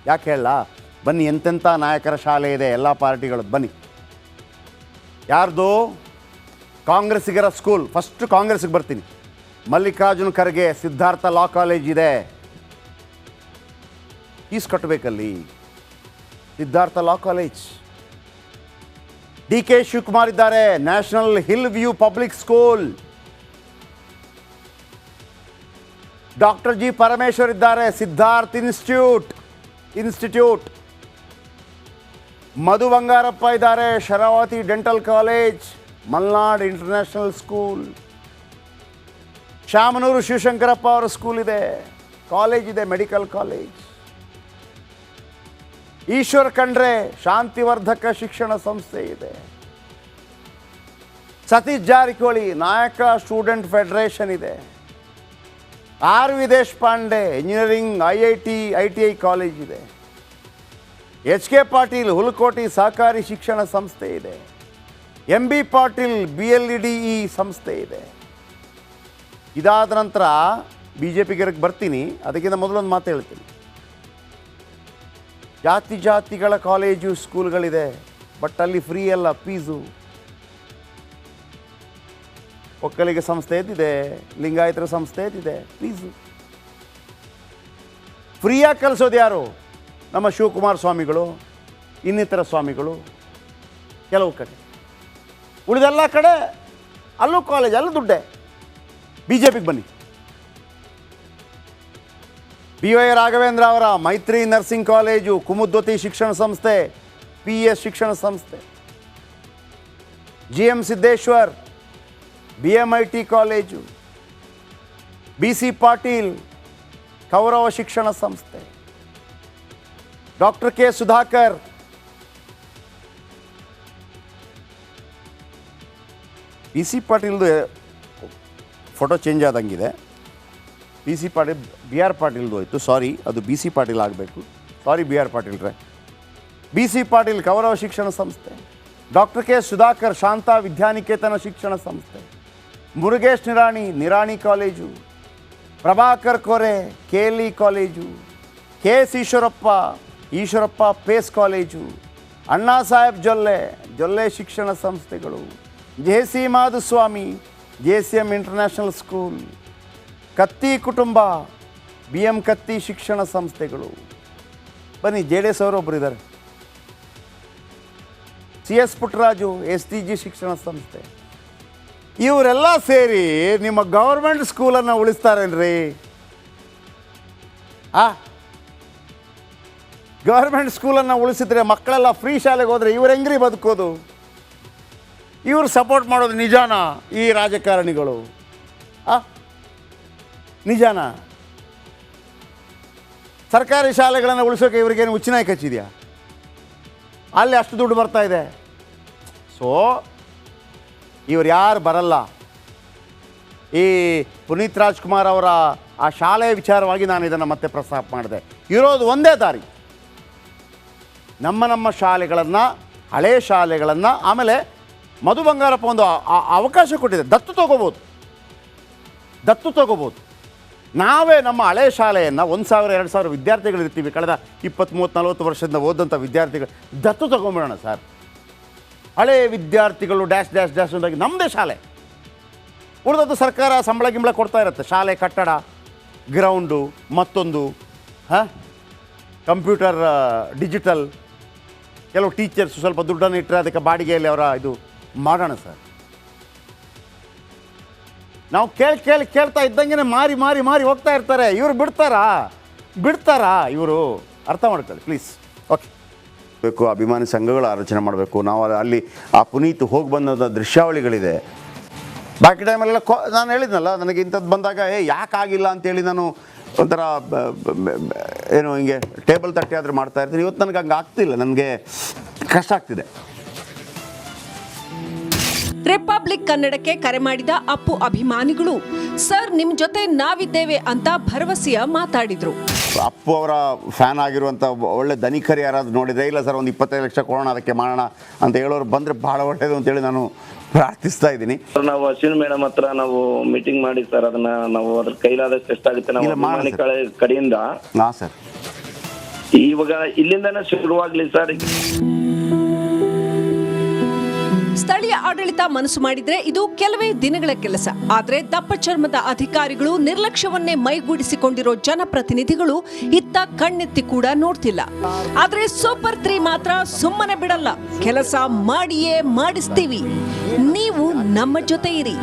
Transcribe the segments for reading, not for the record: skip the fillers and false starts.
ಯಾಕೆ ಹೇಳಲ್ಲ? ಬನ್ನಿ, ಎಂತೆಂಥ ನಾಯಕರ ಶಾಲೆ ಇದೆ ಎಲ್ಲ ಪಾರ್ಟಿಗಳದ್ದು. ಬನ್ನಿ. ಯಾರ್ದು? ಕಾಂಗ್ರೆಸ್ಸಿಗರ ಸ್ಕೂಲ್. ಫಸ್ಟ್ ಕಾಂಗ್ರೆಸ್ಗೆ ಬರ್ತೀನಿ. ಮಲ್ಲಿಕಾರ್ಜುನ್ ಖರ್ಗೆ ಸಿದ್ಧಾರ್ಥ ಲಾ ಕಾಲೇಜ್ ಇದೆ, ಫೀಸ್ ಕಟ್ಟಬೇಕಲ್ಲಿ. Siddhartha law college. D K Shivakumar ಇದ್ದಾರೆ, national hill view public school. Doctor G Parameshwar ಇದ್ದಾರೆ, ಸಿದ್ಧಾರ್ಥ್ ಇನ್ಸ್ಟಿಟ್ಯೂಟ್. ಮಧು ಬಂಗಾರಪ್ಪ ಇದ್ದಾರೆ, Sharavathi dental college, Malnad international school. Shamanur Shivashankarappa ಅವರ ಸ್ಕೂಲ್ ಇದೆ, ಕಾಲೇಜ್ ಇದೆ, ಮೆಡಿಕಲ್ ಕಾಲೇಜ್. ಈಶ್ವರ್ ಖಂಡ್ರೆ ಶಾಂತಿವರ್ಧಕ ಶಿಕ್ಷಣ ಸಂಸ್ಥೆ ಇದೆ. ಸತೀಶ್ ಜಾರಕಿಹೊಳಿ ನಾಯಕ ಸ್ಟೂಡೆಂಟ್ ಫೆಡರೇಷನ್ ಇದೆ. R V Deshpande engineering IIT college ಇದೆ. ಎಚ್ ಕೆ ಪಾಟೀಲ್ ಹುಲಕೋಟಿ ಸಹಕಾರಿ ಶಿಕ್ಷಣ ಸಂಸ್ಥೆ ಇದೆ. MB ಪಾಟೀಲ್ BLEDE ಸಂಸ್ಥೆ ಇದೆ. ಇದಾದ ನಂತರ BJPಗೆ ಬರ್ತೀನಿ. ಅದಕ್ಕಿಂತ ಮೊದಲೊಂದು ಮಾತು ಹೇಳ್ತೀನಿ. ಜಾತಿಗಳ ಕಾಲೇಜು ಸ್ಕೂಲ್ಗಳಿದೆ, ಬಟ್ ಅಲ್ಲಿ ಫ್ರೀ ಅಲ್ಲ, ಫೀಸು. ಒಕ್ಕಲಿಗ ಸಂಸ್ಥೆ ಎದ್ದಿದೆ, ಲಿಂಗಾಯತರ ಸಂಸ್ಥೆ ಎದ್ದಿದೆ, ಫೀಸು. ಫ್ರೀಯಾಗಿ ಕಲಿಸೋದು ಯಾರು? ನಮ್ಮ ಶಿವಕುಮಾರ ಸ್ವಾಮಿಗಳು, ಇನ್ನಿತರ ಸ್ವಾಮಿಗಳು. ಕೆಲವು ಕಡೆ, ಉಳಿದೆಲ್ಲ ಕಡೆ ಅಲ್ಲೂ ಕಾಲೇಜ್, ಅಲ್ಲೂ ದುಡ್ಡೆ. BJPಗೆ ಬನ್ನಿ. BY ರಾಘವೇಂದ್ರ ಅವರ ಮೈತ್ರಿ ನರ್ಸಿಂಗ್ ಕಾಲೇಜು, ಕುಮುದ್ವತಿ ಶಿಕ್ಷಣ ಸಂಸ್ಥೆ, PS ಶಿಕ್ಷಣ ಸಂಸ್ಥೆ. GM Siddeshwar BMIT college, BC Patil Kaurava ಶಿಕ್ಷಣ ಸಂಸ್ಥೆ, ಡಾಕ್ಟರ್ K ಸುಧಾಕರ್, BC ಪಾಟೀಲ್ದು ಫೋಟೋ ಚೇಂಜ್ ಆದಂಗಿದೆ. BC ಪಾಟೀಲ್ BR ಪಾಟೀಲ್ದು ಹೋಯ್ತು, ಸಾರಿ, ಅದು BC ಪಾಟೀಲ್ ಆಗಬೇಕು. ಸಾರಿ BR ಪಾಟೀಲ್ರೆ. BC ಪಾಟೀಲ್ ಕೌರವ ಶಿಕ್ಷಣ ಸಂಸ್ಥೆ, ಡಾಕ್ಟರ್ K ಸುಧಾಕರ್ ಶಾಂತ ವಿದ್ಯಾನಿಕೇತನ ಶಿಕ್ಷಣ ಸಂಸ್ಥೆ, Murugesh Nirani college, Prabhakar Kore KLE college, KS Eshwarappa PES college, Anna Saheb Jolle ಶಿಕ್ಷಣ ಸಂಸ್ಥೆಗಳು, JC Madhuswamy JCM international school, Katti ಕುಟುಂಬ BM ಕತ್ತಿ ಶಿಕ್ಷಣ ಸಂಸ್ಥೆಗಳು. ಬನ್ನಿ, JDS ಅವರು ಒಬ್ಬರು ಇದ್ದಾರೆ, CS ಪುಟ್ಟರಾಜು STG ಶಿಕ್ಷಣ ಸಂಸ್ಥೆ. ಇವರೆಲ್ಲ ಸೇರಿ ನಿಮ್ಮ ಗೌರ್ಮೆಂಟ್ ಸ್ಕೂಲನ್ನು ಉಳಿಸ್ತಾರೇನ್ರಿ? ಗೌರ್ಮೆಂಟ್ ಸ್ಕೂಲನ್ನು ಉಳಿಸಿದ್ರೆ ಮಕ್ಕಳೆಲ್ಲ ಫ್ರೀ ಶಾಲೆಗೆ ಹೋದರೆ ಇವ್ರು ಹೆಂಗ್ರಿ ಬದುಕೋದು? ಇವರು ಸಪೋರ್ಟ್ ಮಾಡೋದು ನಿಜಾನಾ ಈ ರಾಜಕಾರಣಿಗಳು? ನಿಜಾನಾ? ಸರ್ಕಾರಿ ಶಾಲೆಗಳನ್ನು ಉಳಿಸೋಕೆ ಇವ್ರಿಗೇನು ಉಚ್ಚನಾಯಿ ಕಚ್ಚಿದೆಯಾ? ಅಲ್ಲಿ ಅಷ್ಟು ದುಡ್ಡು ಬರ್ತಾ ಇದೆ. ಸೊ ಇವ್ರು ಯಾರು ಬರಲ್ಲ. ಈ ಪುನೀತ್ ರಾಜ್ಕುಮಾರ್ ಅವರ ಆ ಶಾಲೆಯ ವಿಚಾರವಾಗಿ ನಾನು ಇದನ್ನು ಮತ್ತೆ ಪ್ರಸ್ತಾಪ ಮಾಡಿದೆ. ಇರೋದು ಒಂದೇ ದಾರಿ, ನಮ್ಮ ಶಾಲೆಗಳನ್ನು, ಹಳೆಯ ಶಾಲೆಗಳನ್ನು. ಆಮೇಲೆ ಮಧು ಬಂಗಾರಪ್ಪ ಒಂದು ಅವಕಾಶ ಕೊಟ್ಟಿದೆ, ದತ್ತು ತಗೋಬೋದು. ನಾವೇ ನಮ್ಮ ಹಳೆಯ ಶಾಲೆಯನ್ನು 1000-2000 ವಿದ್ಯಾರ್ಥಿಗಳಿರ್ತೀವಿ, ಕಳೆದ 20-30-40 ವರ್ಷದಿಂದ ಓದಂಥ ವಿದ್ಯಾರ್ಥಿಗಳು ದತ್ತು ತಗೊಂಬಿಡೋಣ ಸರ್. ಹಳೆಯ ವಿದ್ಯಾರ್ಥಿಗಳು ಡ್ಯಾಶ್ ಅಂದಾಗಿ ನಮ್ಮದೇ ಶಾಲೆ. ಉಳಿದದ್ದು ಸರ್ಕಾರ ಸಂಬಳ ಕೊಡ್ತಾ ಇರುತ್ತೆ. ಶಾಲೆ ಕಟ್ಟಡ, ಗ್ರೌಂಡು, ಮತ್ತೊಂದು ಕಂಪ್ಯೂಟರ್, ಡಿಜಿಟಲ್. ಕೆಲವು ಟೀಚರ್ಸ್ ಸ್ವಲ್ಪ ದುಡ್ಡನ್ನು ಇಟ್ಟರೆ ಅದಕ್ಕೆ ಬಾಡಿಗೆಯಲ್ಲಿ ಅವರ ಇದು ಮಾಡೋಣ ಸರ್. ನಾವು ಕೇಳ್ತಾ ಇದ್ದಂಗೆ ಮಾರಿ ಹೋಗ್ತಾ ಇರ್ತಾರೆ. ಇವರು ಬಿಡ್ತಾರಾ? ಇವರು ಅರ್ಥ ಮಾಡ್ಕೊಳ್ಳಿ ಪ್ಲೀಸ್. ಓಕೆ, ಬೇಕು ಅಭಿಮಾನಿ ಸಂಘಗಳು ಆಲೋಚನೆ ಮಾಡಬೇಕು. ನಾವು ಅಲ್ಲಿ ಆ ಪುನೀತ್ ಹೋಗಿ ಬಂದ ದೃಶ್ಯಾವಳಿಗಳಿದೆ. ಬಾಕಿ ಟೈಮಲ್ಲೆಲ್ಲ ನಾನು ಹೇಳಿದ್ನಲ್ಲ, ನನಗೆ ಇಂಥದ್ದು ಬಂದಾಗ ಯಾಕಾಗಿಲ್ಲ ಅಂತೇಳಿ ನಾನು ಒಂಥರ ಏನು ಹಿಂಗೆ ಟೇಬಲ್ ತಟ್ಟಿ ಆದರೂ ಮಾಡ್ತಾ ಇರ್ತೀನಿ. ಇವತ್ತು ನನಗೆ ಹಂಗೆ ಆಗ್ತಿಲ್ಲ, ನನಗೆ ಕಷ್ಟ ಆಗ್ತಿದೆ. ರಿಪಬ್ಲಿಕ್ ಕನ್ನಡಕ್ಕೆ ಕರೆ ಮಾಡಿದ ಅಪ್ಪು ಅಭಿಮಾನಿಗಳು ಸರ್ ನಿಮ್ಮ ಜೊತೆ ನಾವಿದ್ದೇವೆ ಅಂತ ಭರವಸೆಯ ಮಾತಾಡಿದ್ರು. ಅಪ್ಪು ಅವರ ಫ್ಯಾನ್ ಆಗಿರುವಂಥ ಒಳ್ಳೆ ಧನಿಕರು ಯಾರಾದರೂ ನೋಡಿದರೆ, ಇಲ್ಲ ಸರ್ ಒಂದು 25 ಲಕ್ಷ ಕೊಡೋಣ ಅದಕ್ಕೆ ಮಾಡೋಣ ಅಂತ ಹೇಳೋರು ಬಂದರೆ ಭಾಳ ಒಳ್ಳೆಯದು ಅಂತೇಳಿ ನಾನು ಪ್ರಾರ್ಥಿಸ್ತಾ ಇದ್ದೀನಿ. ನಾವು ಅಶ್ವಿನ್ ಮೇಡಮ್ ಹತ್ರ ನಾವು ಮೀಟಿಂಗ್ ಮಾಡಿ ಸರ್, ಅದನ್ನ ನಾವು ಅದ್ರ ಕೈಲಾದಷ್ಟು ಎಷ್ಟಾಗುತ್ತೆ ನಾವು ಕಡೆಯಿಂದ. ಹಾಂ ಸರ್, ಇವಾಗ ಇಲ್ಲಿಂದನೇ ಶುರುವಾಗ್ಲಿ ಸರ್. ಸ್ಥಳೀಯ ಆಡಳಿತ ಮನಸ್ಸು ಮಾಡಿದ್ರೆ ಇದು ಕೆಲವೇ ದಿನಗಳ ಕೆಲಸ. ಆದ್ರೆ ದಪ್ಪ ಚರ್ಮದ ಅಧಿಕಾರಿಗಳು, ನಿರ್ಲಕ್ಷ್ಯವನ್ನೇ ಮೈಗೂಡಿಸಿಕೊಂಡಿರೋ ಜನಪ್ರತಿನಿಧಿಗಳು ಇತ್ತ ಕಣ್ಣೆತ್ತಿ ಕೂಡ ನೋಡ್ತಿಲ್ಲ. ಆದ್ರೆ ಸೂಪರ್ 3 ಮಾತ್ರ ಸುಮ್ಮನೆ ಬಿಡಲ್ಲ. ಕೆಲಸ ಮಾಡಿಯೇ ಮಾಡಿಸ್ತೀವಿ. ನೀವು ನಮ್ಮ ಜೊತೆ ಇರಿ.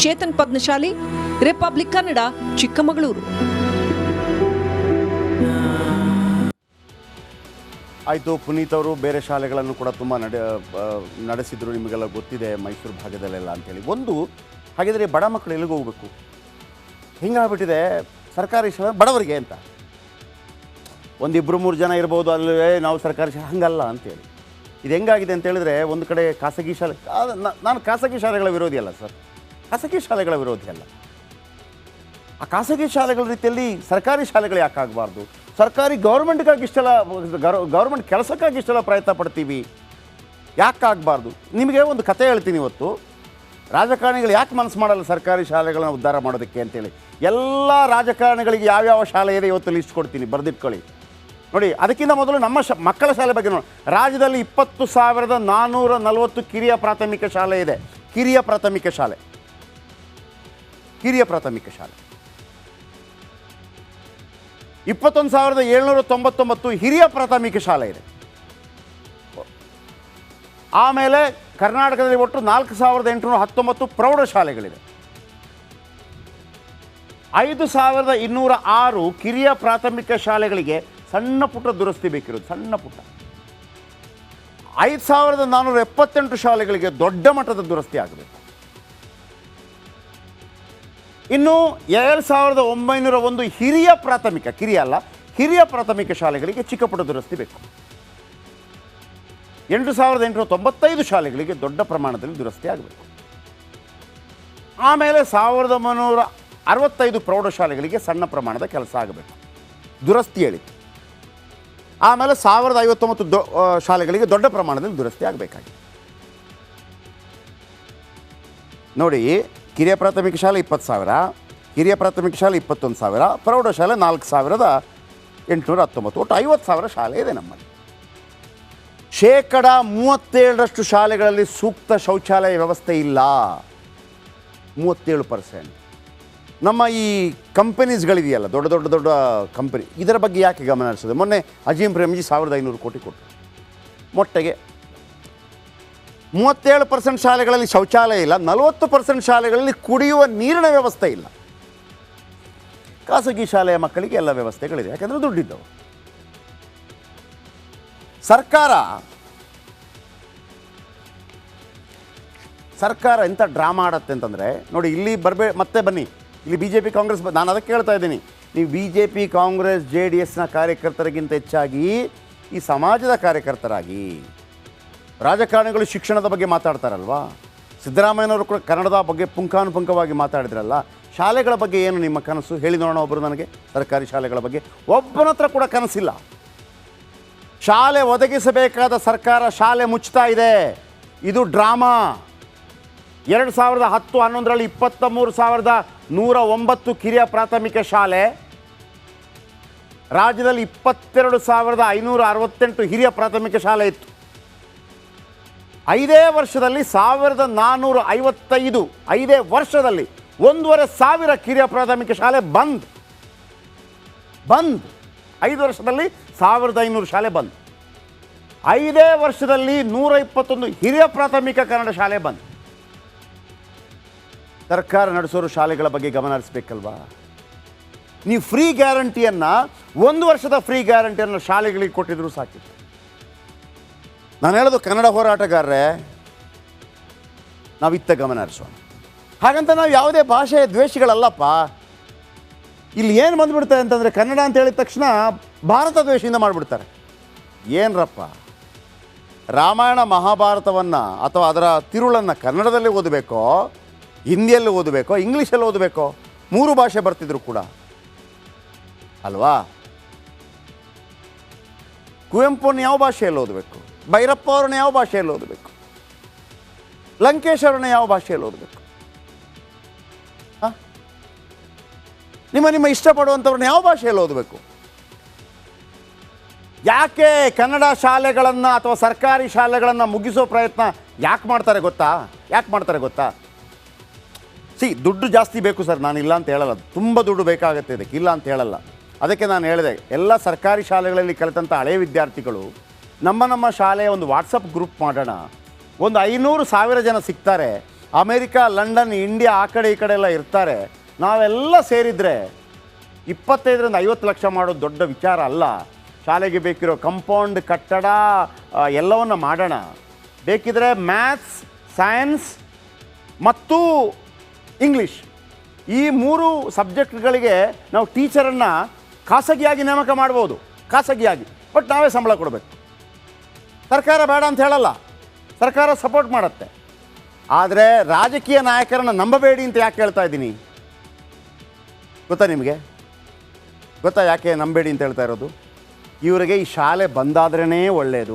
ಚೇತನ್ ಪದ್ಮಶಾಲಿ, ರಿಪಬ್ಲಿಕ್ ಕನ್ನಡ, ಚಿಕ್ಕಮಗಳೂರು. ಆಯಿತು, ಪುನೀತ್ ಅವರು ಬೇರೆ ಶಾಲೆಗಳನ್ನು ಕೂಡ ತುಂಬ ನಡೆಸಿದ್ರು, ನಿಮಗೆಲ್ಲ ಗೊತ್ತಿದೆ ಮೈಸೂರು ಭಾಗದಲ್ಲೆಲ್ಲ ಅಂಥೇಳಿ. ಒಂದು ಹಾಗಿದ್ರೆ ಬಡ ಮಕ್ಕಳು ಎಲ್ಲಿಗೆ ಹೋಗಬೇಕು? ಹಿಂಗಾಗ್ಬಿಟ್ಟಿದೆ ಸರ್ಕಾರಿ ಶಾಲೆ ಬಡವರಿಗೆ ಅಂತ. 1-2-3 ಜನ ಇರ್ಬೋದು ಅಲ್ಲೇ ನಾವು ಸರ್ಕಾರಿ ಶಾಲೆ, ಹಂಗಲ್ಲ ಅಂತೇಳಿ. ಇದು ಹೆಂಗಾಗಿದೆ ಅಂತ ಹೇಳಿದ್ರೆ, ಒಂದು ಕಡೆ ಖಾಸಗಿ ಶಾಲೆ, ನಾನು ಖಾಸಗಿ ಶಾಲೆಗಳ ವಿರೋಧಿ ಅಲ್ಲ ಸರ್, ಖಾಸಗಿ ಶಾಲೆಗಳ ವಿರೋಧಿ ಅಲ್ಲ. ಆ ಖಾಸಗಿ ಶಾಲೆಗಳ ರೀತಿಯಲ್ಲಿ ಸರ್ಕಾರಿ ಶಾಲೆಗಳು ಯಾಕೆ ಆಗಬಾರ್ದು? ಸರ್ಕಾರಿ ಗೌರ್ಮೆಂಟ್ಗಾಗಿ ಇಷ್ಟೆಲ್ಲ, ಗೌರ್ಮೆಂಟ್ ಕೆಲಸಕ್ಕಾಗಿ ಇಷ್ಟೆಲ್ಲ ಪ್ರಯತ್ನ ಪಡ್ತೀವಿ, ಯಾಕೆ ಆಗಬಾರ್ದು? ನಿಮಗೆ ಒಂದು ಕತೆ ಹೇಳ್ತೀನಿ ಇವತ್ತು. ರಾಜಕಾರಣಿಗಳು ಯಾಕೆ ಮನಸ್ಸು ಮಾಡಲ್ಲ ಸರ್ಕಾರಿ ಶಾಲೆಗಳನ್ನ ಉದ್ಧಾರ ಮಾಡೋದಕ್ಕೆ ಅಂತೇಳಿ. ಎಲ್ಲ ರಾಜಕಾರಣಿಗಳಿಗೆ ಯಾವ್ಯಾವ ಶಾಲೆ ಇದೆ ಇವತ್ತು ಲಿಸ್ಟ್ ಕೊಡ್ತೀನಿ, ಬರೆದಿಟ್ಕೊಳ್ಳಿ. ನೋಡಿ, ಅದಕ್ಕಿಂತ ಮೊದಲು ನಮ್ಮ ಮಕ್ಕಳ ಶಾಲೆ ಬಗ್ಗೆ ನೋಡಿ. ರಾಜ್ಯದಲ್ಲಿ 20,440 ಕಿರಿಯ ಪ್ರಾಥಮಿಕ ಶಾಲೆ ಇದೆ. ಕಿರಿಯ ಪ್ರಾಥಮಿಕ ಶಾಲೆ 21,799 ಹಿರಿಯ ಪ್ರಾಥಮಿಕ ಶಾಲೆ ಇದೆ. ಆಮೇಲೆ ಕರ್ನಾಟಕದಲ್ಲಿ ಒಟ್ಟು 4,819 ಪ್ರೌಢಶಾಲೆಗಳಿದೆ. 5,206 ಕಿರಿಯ ಪ್ರಾಥಮಿಕ ಶಾಲೆಗಳಿಗೆ ಸಣ್ಣ ಪುಟ್ಟ ದುರಸ್ತಿ ಬೇಕಿರೋದು, ಸಣ್ಣ ಪುಟ್ಟ. 5,478 ಶಾಲೆಗಳಿಗೆ ದೊಡ್ಡ ಮಟ್ಟದ ದುರಸ್ತಿ ಆಗಬೇಕು. ಇನ್ನು 7,901 ಹಿರಿಯ ಪ್ರಾಥಮಿಕ, ಕಿರಿಯ ಅಲ್ಲ, ಹಿರಿಯ ಪ್ರಾಥಮಿಕ ಶಾಲೆಗಳಿಗೆ ಚಿಕ್ಕ ಪುಟ್ಟ ದುರಸ್ತಿ ಬೇಕು. 8,895 ಶಾಲೆಗಳಿಗೆ ದೊಡ್ಡ ಪ್ರಮಾಣದಲ್ಲಿ ದುರಸ್ತಿ ಆಗಬೇಕು. ಆಮೇಲೆ 1,365 ಪ್ರೌಢಶಾಲೆಗಳಿಗೆ ಸಣ್ಣ ಪ್ರಮಾಣದ ಕೆಲಸ ಆಗಬೇಕು, ದುರಸ್ತಿ ಹೇಳಿ. ಆಮೇಲೆ 1,059 ಶಾಲೆಗಳಿಗೆ ದೊಡ್ಡ ಪ್ರಮಾಣದಲ್ಲಿ ದುರಸ್ತಿ ಆಗಬೇಕಾಗಿದೆ. ನೋಡಿ, ಕಿರಿಯ ಪ್ರಾಥಮಿಕ ಶಾಲೆ 20,000, ಹಿರಿಯ ಪ್ರಾಥಮಿಕ ಶಾಲೆ 21,000, ಪ್ರೌಢಶಾಲೆ 4,819, ಒಟ್ಟು 50,000 ಶಾಲೆ ಇದೆ ನಮ್ಮಲ್ಲಿ. 37% ಶಾಲೆಗಳಲ್ಲಿ ಸೂಕ್ತ ಶೌಚಾಲಯ ವ್ಯವಸ್ಥೆ ಇಲ್ಲ. 37%. ನಮ್ಮ ಈ ಕಂಪನೀಸ್ಗಳಿದೆಯಲ್ಲ, ದೊಡ್ಡ ಕಂಪನಿ, ಇದರ ಬಗ್ಗೆ ಯಾಕೆ ಗಮನ ಹರಿಸೋದು? ಮೊನ್ನೆ ಅಜೀಂ ಪ್ರೇಮ್ಜಿ 1,500 ಕೋಟಿ ಕೊಟ್ಟರು ಮೊಟ್ಟೆಗೆ. 37% ಶಾಲೆಗಳಲ್ಲಿ ಶೌಚಾಲಯ ಇಲ್ಲ, 40% ಶಾಲೆಗಳಲ್ಲಿ ಕುಡಿಯುವ ನೀರಿನ ವ್ಯವಸ್ಥೆ ಇಲ್ಲ. ಖಾಸಗಿ ಶಾಲೆಯ ಮಕ್ಕಳಿಗೆ ಎಲ್ಲ ವ್ಯವಸ್ಥೆಗಳಿದೆ, ಯಾಕಂದರೆ ದುಡ್ಡಿದ್ದವು. ಸರ್ಕಾರ ಎಂಥ ಡ್ರಾಮಾ ಆಡತ್ತೆ ಅಂತಂದರೆ, ನೋಡಿ, ಇಲ್ಲಿ ಮತ್ತೆ ಬನ್ನಿ, ಇಲ್ಲಿ BJP ಕಾಂಗ್ರೆಸ್, ನಾನು ಅದಕ್ಕೆ ಹೇಳ್ತಾ ಇದ್ದೀನಿ, ನೀವು BJP ಕಾಂಗ್ರೆಸ್ JDSನ ಕಾರ್ಯಕರ್ತರಿಗಿಂತ ಹೆಚ್ಚಾಗಿ ಈ ಸಮಾಜದ ಕಾರ್ಯಕರ್ತರಾಗಿ. ರಾಜಕಾರಣಿಗಳು ಶಿಕ್ಷಣದ ಬಗ್ಗೆ ಮಾತಾಡ್ತಾರಲ್ವಾ, ಸಿದ್ದರಾಮಯ್ಯನವರು ಕೂಡ ಕನ್ನಡದ ಬಗ್ಗೆ ಪುಂಖಾನುಪುಂಖವಾಗಿ ಮಾತಾಡಿದ್ರಲ್ಲ. ಶಾಲೆಗಳ ಬಗ್ಗೆ ಏನು ನಿಮ್ಮ ಕನಸು ಹೇಳಿ ನೋಡೋಣ ಒಬ್ಬರು ನನಗೆ. ಸರ್ಕಾರಿ ಶಾಲೆಗಳ ಬಗ್ಗೆ ಒಬ್ಬನ ಹತ್ರ ಕೂಡ ಕನಸಿಲ್ಲ. ಶಾಲೆ ಒದಗಿಸಬೇಕಾದ ಸರ್ಕಾರ ಶಾಲೆ ಮುಚ್ತಾ ಇದೆ. ಇದು ಡ್ರಾಮಾ. 2010-11ರಲ್ಲಿ 23,109 ಕಿರಿಯ ಪ್ರಾಥಮಿಕ ಶಾಲೆ, ರಾಜ್ಯದಲ್ಲಿ 22,568 ಹಿರಿಯ ಪ್ರಾಥಮಿಕ ಶಾಲೆ ಇತ್ತು. 5 ವರ್ಷದಲ್ಲಿ 1,455, 5 ವರ್ಷದಲ್ಲಿ 1,500 ಕಿರಿಯ ಪ್ರಾಥಮಿಕ ಶಾಲೆ ಬಂದ್. 5 ವರ್ಷದಲ್ಲಿ 1,500 ಶಾಲೆ ಬಂದ್. 5 ವರ್ಷದಲ್ಲಿ 121 ಹಿರಿಯ ಪ್ರಾಥಮಿಕ ಕನ್ನಡ ಶಾಲೆ ಬಂದ್. ಸರ್ಕಾರ ನಡೆಸೋರು ಶಾಲೆಗಳ ಬಗ್ಗೆ ಗಮನ ಹರಿಸಬೇಕಲ್ವಾ? ನೀವು ಫ್ರೀ ಗ್ಯಾರಂಟಿಯನ್ನು, 1 ವರ್ಷದ ಫ್ರೀ ಗ್ಯಾರಂಟಿಯನ್ನು ಶಾಲೆಗಳಿಗೆ ಕೊಟ್ಟಿದ್ರು ಸಾಕಿತ್ತು. ನಾನು ಹೇಳೋದು ಕನ್ನಡ ಹೋರಾಟಗಾರರೇ, ನಾವಿತ್ತ ಗಮನ ಹರಿಸೋಣ. ಹಾಗಂತ ನಾವು ಯಾವುದೇ ಭಾಷೆಯ ದ್ವೇಷಿಗಳಲ್ಲಪ್ಪ. ಇಲ್ಲಿ ಏನು ಬಂದುಬಿಡ್ತಾರೆ ಅಂತಂದರೆ, ಕನ್ನಡ ಅಂತ ಹೇಳಿದ ತಕ್ಷಣ ಭಾರತ ದ್ವೇಷದಿಂದ ಮಾಡಿಬಿಡ್ತಾರೆ. ಏನರಪ್ಪ, ರಾಮಾಯಣ ಮಹಾಭಾರತವನ್ನು ಅಥವಾ ಅದರ ತಿರುಳನ್ನು ಕನ್ನಡದಲ್ಲಿ ಓದಬೇಕೋ, ಹಿಂದಿಯಲ್ಲಿ ಓದಬೇಕೋ, ಇಂಗ್ಲೀಷಲ್ಲಿ ಓದಬೇಕೋ? 3 ಭಾಷೆ ಬರ್ತಿದ್ರು ಕೂಡ ಅಲ್ವಾ? ಕುವೆಂಪುನ ಯಾವ ಭಾಷೆಯಲ್ಲಿ ಓದಬೇಕು? ಭೈರಪ್ಪ ಅವ್ರನ್ನ ಯಾವ ಭಾಷೆಯಲ್ಲಿ ಓದಬೇಕು? ಲಂಕೇಶ್ ಅವ್ರನ್ನ ಯಾವ ಭಾಷೆಯಲ್ಲಿ ಓದಬೇಕು? ನಿಮ್ಮ ಇಷ್ಟಪಡುವಂಥವ್ರನ್ನ ಯಾವ ಭಾಷೆಯಲ್ಲಿ ಓದಬೇಕು? ಯಾಕೆ ಕನ್ನಡ ಶಾಲೆಗಳನ್ನು ಅಥವಾ ಸರ್ಕಾರಿ ಶಾಲೆಗಳನ್ನು ಮುಗಿಸೋ ಪ್ರಯತ್ನ ಯಾಕೆ ಮಾಡ್ತಾರೆ ಗೊತ್ತಾ? ದುಡ್ಡು ಜಾಸ್ತಿ ಬೇಕು ಸರ್, ನಾನು ಇಲ್ಲ ಅಂತ ಹೇಳಲ್ಲ, ತುಂಬ ದುಡ್ಡು ಬೇಕಾಗುತ್ತೆ ಇದಕ್ಕೆ, ಇಲ್ಲ ಅಂತ ಹೇಳಲ್ಲ. ಅದಕ್ಕೆ ನಾನು ಹೇಳಿದೆ, ಎಲ್ಲ ಸರ್ಕಾರಿ ಶಾಲೆಗಳಲ್ಲಿ ಕಲಿತಂಥ ಹಳೆಯ ವಿದ್ಯಾರ್ಥಿಗಳು ನಮ್ಮ ಶಾಲೆಯ ಒಂದು ವಾಟ್ಸಪ್ ಗ್ರೂಪ್ ಮಾಡೋಣ, ಒಂದು 500,000 ಜನ ಸಿಗ್ತಾರೆ, ಅಮೇರಿಕಾ, ಲಂಡನ್, ಇಂಡಿಯಾ ಆ ಕಡೆ ಈ ಕಡೆ ಎಲ್ಲ ಇರ್ತಾರೆ, ನಾವೆಲ್ಲ ಸೇರಿದರೆ 25-50 ಲಕ್ಷ ಮಾಡೋದು ದೊಡ್ಡ ವಿಚಾರ ಅಲ್ಲ. ಶಾಲೆಗೆ ಬೇಕಿರೋ ಕಂಪೌಂಡ್, ಕಟ್ಟಡ ಎಲ್ಲವನ್ನು ಮಾಡೋಣ. ಬೇಕಿದ್ರೆ ಮ್ಯಾಥ್ಸ್, ಸೈನ್ಸ್ ಮತ್ತು ಇಂಗ್ಲೀಷ್ ಈ 3 ಸಬ್ಜೆಕ್ಟ್ಗಳಿಗೆ ನಾವು ಟೀಚರನ್ನು ಖಾಸಗಿಯಾಗಿ ನೇಮಕ ಮಾಡ್ಬೋದು, ಖಾಸಗಿಯಾಗಿ. ಬಟ್ ನಾವೇ ಸಂಬಳ ಕೊಡಬೇಕು. ಸರ್ಕಾರ ಬೇಡ ಅಂತ ಹೇಳಲ್ಲ, ಸರ್ಕಾರ ಸಪೋರ್ಟ್ ಮಾಡುತ್ತೆ. ಆದರೆ ರಾಜಕೀಯ ನಾಯಕರನ್ನು ನಂಬಬೇಡಿ ಅಂತ ಯಾಕೆ ಹೇಳ್ತಾ ಇದ್ದೀನಿ ಗೊತ್ತಾ ನಿಮಗೆ? ಯಾಕೆ ನಂಬೇಡಿ ಅಂತ ಹೇಳ್ತಾ ಇರೋದು? ಇವರಿಗೆ ಈ ಶಾಲೆ ಬಂದಾದ್ರೇ ಒಳ್ಳೆಯದು.